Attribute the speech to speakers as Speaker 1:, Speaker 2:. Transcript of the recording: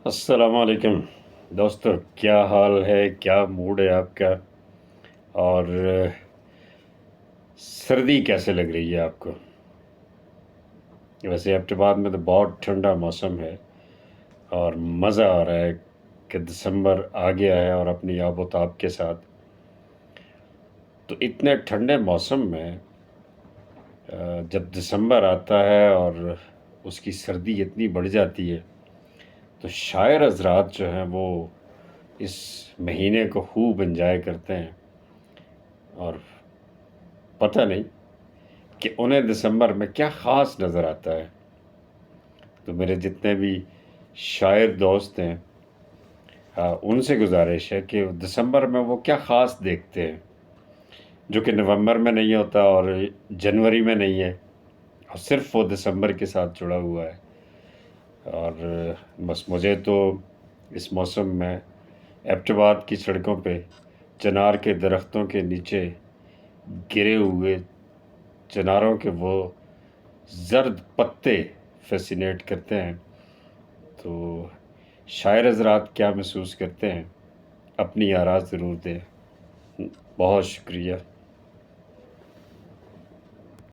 Speaker 1: السلام علیکم دوستو، کیا حال ہے؟ کیا موڈ ہے آپ کا؟ اور سردی کیسے لگ رہی ہے آپ کو؟ ویسے اب بعد میں تو بہت ٹھنڈا موسم ہے اور مزہ آ رہا ہے کہ دسمبر آ گیا ہے اور اپنی آب و تاب کے ساتھ. تو اتنے ٹھنڈے موسم میں جب دسمبر آتا ہے اور اس کی سردی اتنی بڑھ جاتی ہے تو شاعر حضرات جو ہیں وہ اس مہینے کو خوب انجوائے کرتے ہیں. اور پتہ نہیں کہ انہیں دسمبر میں کیا خاص نظر آتا ہے. تو میرے جتنے بھی شاعر دوست ہیں ان سے گزارش ہے کہ دسمبر میں وہ کیا خاص دیکھتے ہیں جو کہ نومبر میں نہیں ہوتا اور جنوری میں نہیں ہے، اور صرف وہ دسمبر کے ساتھ جڑا ہوا ہے. اور بس مجھے تو اس موسم میں ایبٹ آباد کی سڑکوں پہ چنار کے درختوں کے نیچے گرے ہوئے چناروں کے وہ زرد پتے فیسینیٹ کرتے ہیں. تو شاعر حضرات کیا محسوس کرتے ہیں؟ اپنی آراء ضرور دیں. بہت شکریہ.